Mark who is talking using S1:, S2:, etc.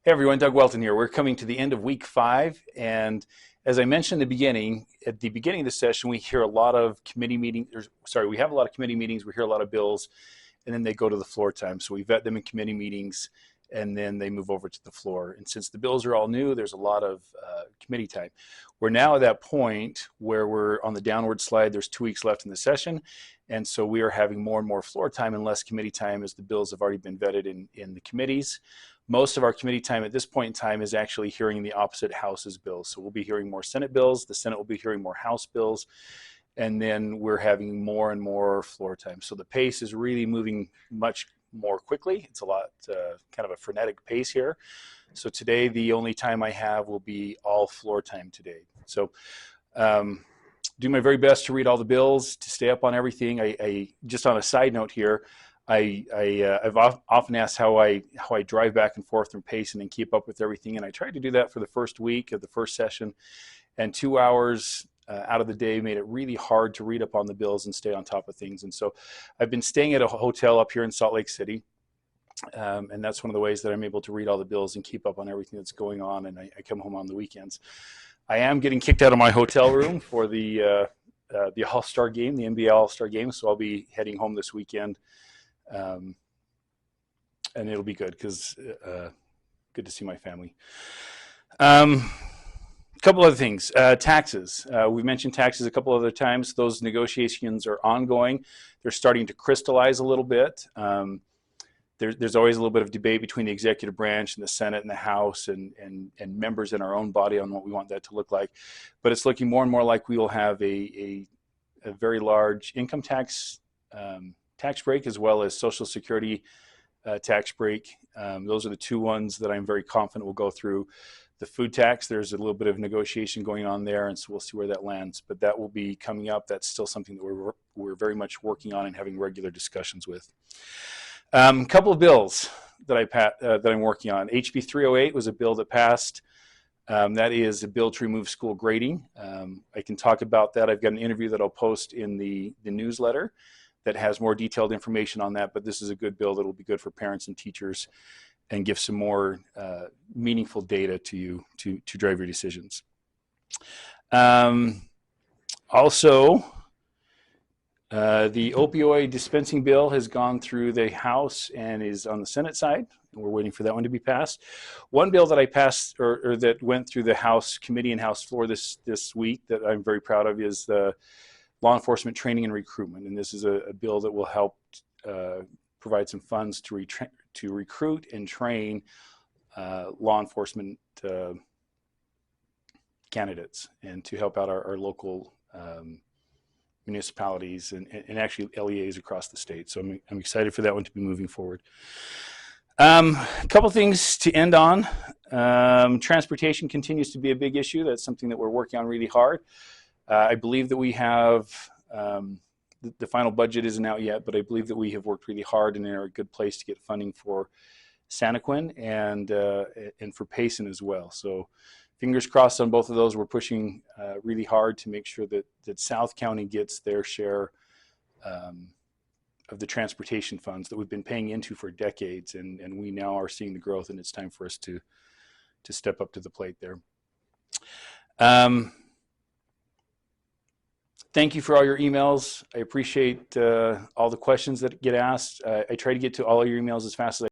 S1: Hey everyone, Doug Welton here. We're coming to the end of week 5, and as I mentioned at the beginning of the session, we hear a lot of committee meetings. We have a lot of committee meetings. We hear a lot of bills, and then they go to the floor time. So we vet them in committee meetings, and then they move over to the floor. And since the bills are all new, there's a lot of committee time. We're now at that point where we're on the downward slide. There's 2 weeks left in the session, and so we are having more and more floor time and less committee time as the bills have already been vetted in the committees. Most of our committee time at this point in time is actually hearing the opposite House's bills. So we'll be hearing more Senate bills, the Senate will be hearing more House bills, and then we're having more and more floor time. So the pace is really moving much more quickly. It's a lot, kind of a frenetic pace here. So today, the only time I have will be all floor time today. So do my very best to read all the bills, to stay up on everything. I just on a side note here, I've often asked how I drive back and forth from Payson and keep up with everything, and I tried to do that for the first week of the first session, and 2 hours out of the day made it really hard to read up on the bills and stay on top of things. And so I've been staying at a hotel up here in Salt Lake City, and that's one of the ways that I'm able to read all the bills and keep up on everything that's going on, and I come home on the weekends. I am getting kicked out of my hotel room for the Allstar Game, the NBA Allstar Game, so I'll be heading home this weekend. And it'll be good because good to see my family. A couple other things. Taxes. We've mentioned taxes a couple other times. Those negotiations are ongoing. They're starting to crystallize a little bit. There's always a little bit of debate between the executive branch and the Senate and the House and members in our own body on what we want that to look like. But it's looking more and more like we will have a very large income tax tax break, as well as Social Security tax break. Those are the two ones that I'm very confident will go through. The food tax, there's a little bit of negotiation going on there, and so we'll see where that lands. But that will be coming up. That's still something that we're very much working on and having regular discussions with. A couple of bills that I'm working on. HB 308 was a bill that passed. That is a bill to remove school grading. I can talk about that. I've got an interview that I'll post in the newsletter that has more detailed information on that, but this is a good bill that will be good for parents and teachers and give some more meaningful data to you to drive your decisions. Also, the opioid dispensing bill has gone through the House and is on the Senate side. We're waiting for that one to be passed. One bill that I passed or that went through the House committee and House floor this week that I'm very proud of is the law enforcement training and recruitment. And this is a bill that will help provide some funds to recruit and train law enforcement candidates and to help out our local municipalities and actually LEAs across the state. So I'm excited for that one to be moving forward. A couple things to end on. Transportation continues to be a big issue. That's something that we're working on really hard. I believe that we have, the final budget isn't out yet, but I believe that we have worked really hard and are a good place to get funding for Santaquin and for Payson as well. So fingers crossed on both of those. We're pushing really hard to make sure that South County gets their share of the transportation funds that we've been paying into for decades, and we now are seeing the growth, and it's time for us to step up to the plate there. Thank you for all your emails. I appreciate all the questions that get asked. I try to get to all of your emails as fast as I